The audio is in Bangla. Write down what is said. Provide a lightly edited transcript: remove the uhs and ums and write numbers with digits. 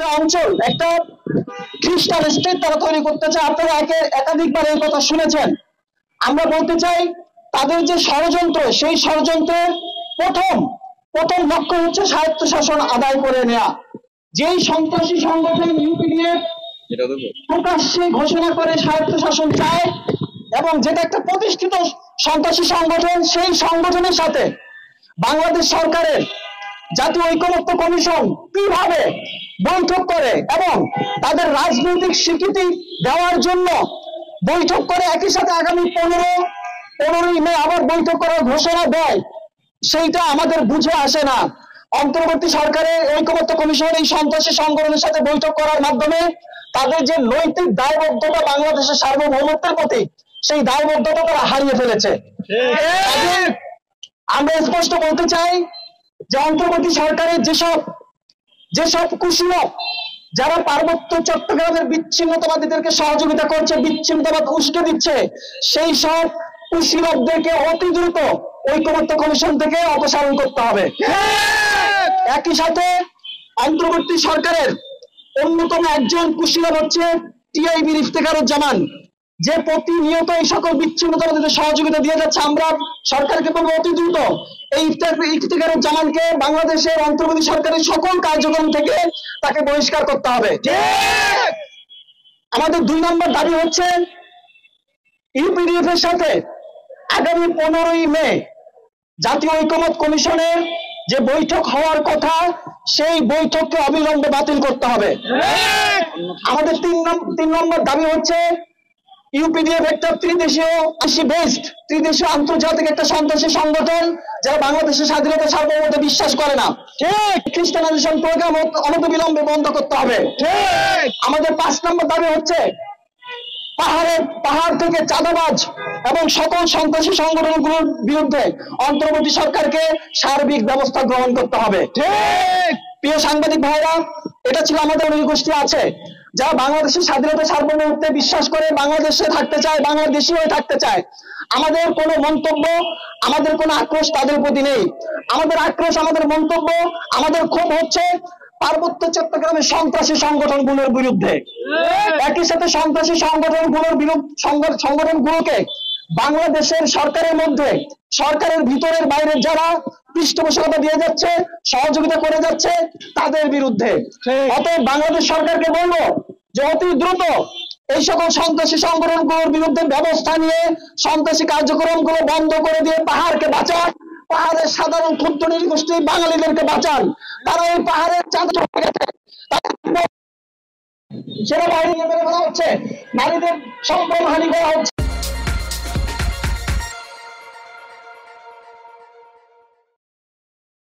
একটা অঞ্চল, একটা খ্রিস্টান স্টেট তারা তৈরি করতে চায়। আপনারা একাধিকবার এই কথা শুনেছেন। আমরা বলতে চাই, তাদের যে ষড়যন্ত্র, সেই ষড়যন্ত্রের প্রথম প্রথম লক্ষ্য হচ্ছে স্বায়ত্তশাসন আদায় করে নেওয়া। যেই সন্ত্রাসী সংগঠন ইউপিডিএফ প্রকাশ্যে ঘোষণা করে স্বায়ত্তশাসন চায়, এবং যেটা একটা প্রতিষ্ঠিত সন্ত্রাসী সংগঠন, সেই সংগঠনের সাথে বাংলাদেশ সরকারের জাতীয় ঐকমত্য কমিশন কিভাবে বৈঠক করে এবং তাদের রাজনৈতিক স্বীকৃতি দেওয়ার জন্য বৈঠক করে, একই সাথে আগামী 15ই মে আবার বৈঠক করার ঘোষণা দেয়, সেইটা আমাদের বুঝে আসে না। অন্তর্বর্তী সরকারের ঐকমত্য কমিশন এই সন্ত্রাসী সংগঠনের সাথে বৈঠক করার মাধ্যমে তাদের যে নৈতিক দায়বদ্ধতা বাংলাদেশের সার্বভৌমত্বের প্রতি, সেই দায়বদ্ধতা তারা হারিয়ে ফেলেছে। আমরা স্পষ্ট বলতে চাই যে অন্তর্বর্তী সরকারের যেসব কুশীলব যারা পার্বত্য চট্টগ্রামের বিচ্ছিন্নতাবাদীদেরকে সহযোগিতা করছে, বিচ্ছিন্নতাবাদ উস্কে দিচ্ছে, সেই সব কুশীলবদেরকে অতি দ্রুত ঐকমত্য কমিশন থেকে অপসারণ করতে হবে। একই সাথে অন্তর্বর্তী সরকারের অন্যতম একজন কুশীলব হচ্ছে টিআইবির ইফতেখারুজ্জামান, যে প্রতিনিয়ত এই সকল বিচ্ছিন্নতাবাদীদের সহযোগিতা দিয়ে যাচ্ছে। আমরা সরকারকে বলবো অতি দ্রুত এই ইফতেখারুজ্জামানকে বাংলাদেশের অন্তর্বর্তী সরকারের সকল কার্যক্রম থেকে তাকে বহিষ্কার করতে হবে। আমাদের 2 নম্বর দাবি হচ্ছে, ইউপিডিএফ এর সাথে আগামী 15ই মে জাতীয় ঐকমত্য কমিশনের যে বৈঠক হওয়ার কথা, সেই বৈঠককে অবিলম্বে বাতিল করতে হবে। আমাদের 3 নম্বর দাবি হচ্ছে, ইউপিডিএফ একটা ত্রিদেশীয় আন্তর্জাতিক একটা সন্ত্রাসী সংগঠন, যারা বাংলাদেশের স্বাধীনতা সার্বভৌমত্বে বিশ্বাস করে না। খ্রিস্টানাইজেশন প্রোগ্রাম অনতিবিলম্বে বন্ধ করতে হবে। আমাদের 5 নম্বর দাবি হচ্ছে, পাহাড় থেকে চাঁদাবাজ এবং সকল সন্ত্রাসী সংগঠনগুলোর বিরুদ্ধে অন্তর্বর্তী সরকারকে সার্বিক ব্যবস্থা গ্রহণ করতে হবে। প্রিয় সাংবাদিক ভাইরা, এটা ছিল আমাদের ওই গোষ্ঠী আছে যারা বাংলাদেশের স্বাধীনতা সার্বভৌমত্বে বিশ্বাস করে, বাংলাদেশে থাকতে চায়, বাংলাদেশি হয়ে থাকতে চায়। আমাদের কোনো মন্তব্য, আমাদের কোনো আক্রোশ তাদের প্রতি নেই। আমাদের আক্রোশ, আমাদের মন্তব্য, আমাদের ক্ষোভ হচ্ছে পার্বত্য চট্টগ্রামের সন্ত্রাসী সংগঠনগুলোর বিরুদ্ধে। একই সাথে সন্ত্রাসী সংগঠনগুলোকে বাংলাদেশের সরকারের মধ্যে, সরকারের ভিতরের বাইরের যারা পৃষ্ঠপোষকতা দিয়ে যাচ্ছে, সহযোগিতা করে যাচ্ছে, তাদের বিরুদ্ধে। অতএব বাংলাদেশ সরকারকে বলবো যে অতি দ্রুত এই সকল সন্ত্রাসী সংগঠনগুলোর বিরুদ্ধে ব্যবস্থা নিয়ে সন্ত্রাসী কার্যক্রমগুলো বন্ধ করে দিয়ে পাহাড়কে বাঁচান, পাহাড়ের সাধারণ ক্ষুদ্র নৃগোষ্ঠী বাঙালিদেরকে বাঁচান। তারা এই পাহাড়ের চাঁদা সেনাবাহিনী মেরে ফেলা হচ্ছে, নারীদের সম্মান হানি করা হচ্ছে।